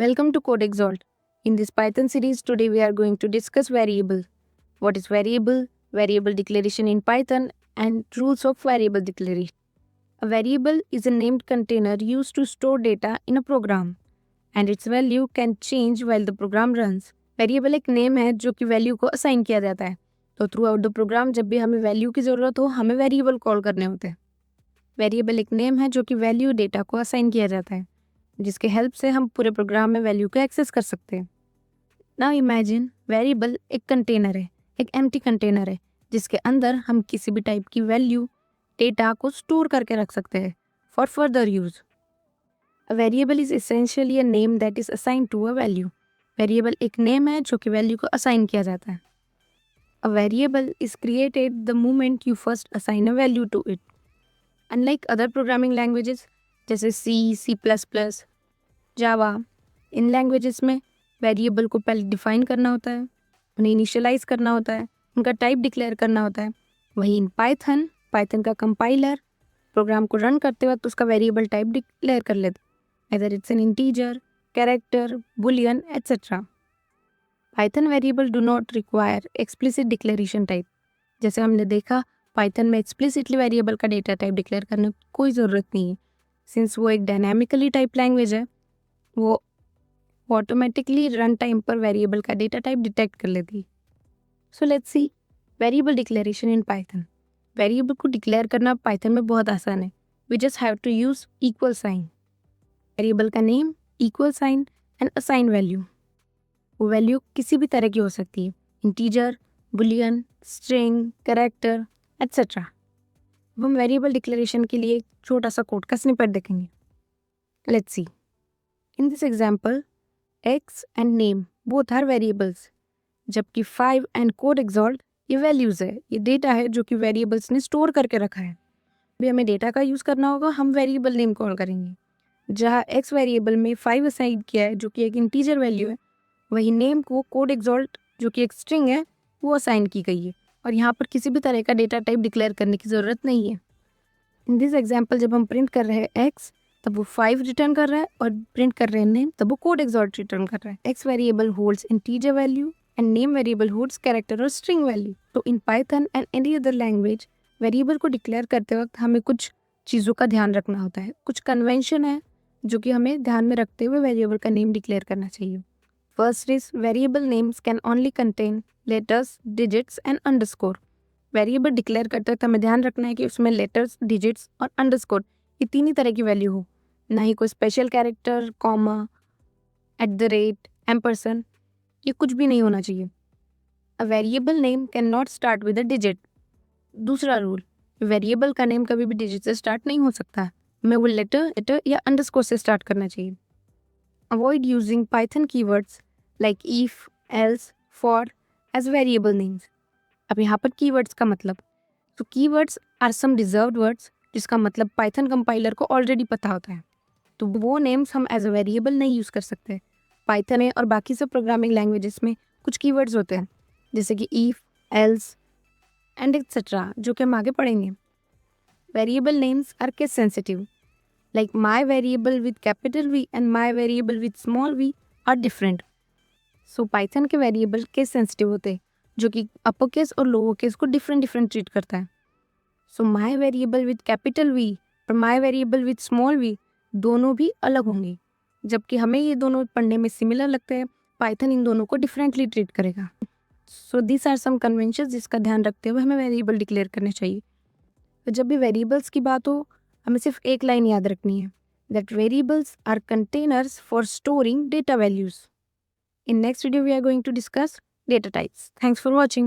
Welcome to Code Exalt. In this Python series, today we are going to discuss variable. What is variable, variable declaration in Python, and rules of variable declaration. A variable is a named container used to store data in a program, and its value can change while the program runs. Variable एक name है जो कि value को assign किया जाता है. तो through out the programme जब भी हमें वैल्यू की ज़रूरत हो हमें वेरिएबल कॉल करने होते हैं. वेरिएबल एक नेम है जो कि वैल्यू डेटा को असाइन किया जाता है, जिसके हेल्प से हम पूरे प्रोग्राम में वैल्यू को एक्सेस कर सकते हैं. नाउ इमेजिन वेरिएबल एक कंटेनर है, एक एम्प्टी कंटेनर है जिसके अंदर हम किसी भी टाइप की वैल्यू डेटा को स्टोर करके रख सकते हैं for further use. A variable is essentially a name that is assign to a value. Variable एक नेम है जो कि वैल्यू को असाइन किया जाता है. A variable is created the moment you first assign a value to it. Unlike other programming languages जैसे C++, Java, इन लैंग्वेजेस में वेरिएबल को पहले डिफाइन करना होता है, उन्हें इनिशियलाइज करना होता है, उनका टाइप डिक्लेयर करना होता है. वहीं इन पाइथन का कंपाइलर प्रोग्राम को रन करते वक्त उसका वेरिएबल टाइप डिक्लेयर कर लेता है, इधर it's an integer, character, Boolean etcetera. Python variable do not require explicit declaration type. जैसे हमने देखा पाइथन में एक्सप्लिसिटली वेरिएबल का डेटा टाइप डिक्लेयर करने की कोई ज़रूरत नहीं है. सिंस वो एक डायनामिकली टाइप लैंग्वेज है, वो ऑटोमेटिकली रन टाइम पर वेरिएबल का डेटा टाइप डिटेक्ट कर लेती है. So let's see variable declaration in Python. Variable को डिक्लेयर करना पाइथन में बहुत आसान है. We just have to use equal sign. Variable का name, equal sign and assign value. वो वैल्यू किसी भी तरह की हो सकती है, integer, boolean, string, character etcetera. अब हम वेरिएबल डिक्लेरेशन के लिए एक छोटा सा कोड का स्निपेट देखेंगे. Let's see. In this example x and name both are variables, जबकि 5 एंड कोड एक्सॉल्ट ये वैल्यूज़ है, ये डेटा है जो कि वेरिएबल्स ने स्टोर करके रखा है. अभी हमें डेटा का यूज़ करना होगा, हम वेरिएबल नेम कॉल करेंगे. जहाँ x वेरिएबल में 5 असाइन किया है जो कि एक इंटीजर वैल्यू है, वही नेम को कोड एक्सॉल्ट जो कि एक स्ट्रिंग है वो असाइन की गई है, और यहाँ पर किसी भी तरह का डेटा टाइप डिक्लेयर करने की ज़रूरत नहीं है. इन दिस एग्जाम्पल जब हम प्रिंट कर रहे हैं x, तब वो 5 रिटर्न कर रहा है, और प्रिंट कर रहे हैं नेम तब वो कोड एक्सॉल्ट रिटर्न कर रहा है. x variable holds integer value and name variable holds character और स्ट्रिंग वैल्यू. तो in Python and any other language variable को डिक्लेयर करते वक्त हमें कुछ चीज़ों का ध्यान रखना होता है, कुछ कन्वेंशन है जो कि हमें ध्यान में रखते हुए वेरिएबल का नेम डिक्लेयर करना चाहिए. First is variable names can only contain letters, digits and underscore. Variable declare करते वक्त हमें ध्यान रखना है कि उसमें लेटर्स, डिजिट्स और अंडरस्कोर ये तीन ही तरह की वैल्यू हो, ना ही कोई स्पेशल कैरेक्टर, कॉमा, @ एम्परसन, ये कुछ भी नहीं होना चाहिए. A variable name can not start with a digit. दूसरा रूल, वेरिएबल का नेम कभी भी डिजिट से स्टार्ट नहीं हो सकता, हमें वो लेटर या अंडरस्कोर से स्टार्ट करना चाहिए. Avoid using Python keywords like if, else, for as variable names. अब यहाँ पर कीवर्ड्स का मतलब, तो keywords are some reserved words जिसका मतलब पाइथन कंपाइलर को ऑलरेडी पता होता है, तो वो नेम्स हम एज अ वेरिएबल नहीं यूज़ कर सकते. पाइथन में और बाकी सब प्रोग्रामिंग लैंग्वेजेस में कुछ कीवर्ड्स होते हैं जैसे कि इफ, एल्स एंड एक्सेट्रा, जो कि हम आगे पढ़ेंगे. Variable names are case sensitive, like my variable with capital V and my variable with small V are different. So Python के वेरिएबल केस सेंसिटिव होते हैं जो कि अपर केस और लोअर केस को डिफरेंट ट्रीट करता है. So my variable with capital V और my variable with small V दोनों भी अलग होंगे, जबकि हमें ये दोनों पढ़ने में सिमिलर लगते हैं, पाइथन इन दोनों को डिफरेंटली ट्रीट करेगा. So this are some conventions जिसका ध्यान रखते हुए हमें वेरिएबल डिक्लेयर करने चाहिए. तो जब भी वेरिएबल्स की बात हो हमें सिर्फ एक लाइन याद रखनी है, that variables are containers for storing data values. In next video, we are going to discuss data types. Thanks for watching.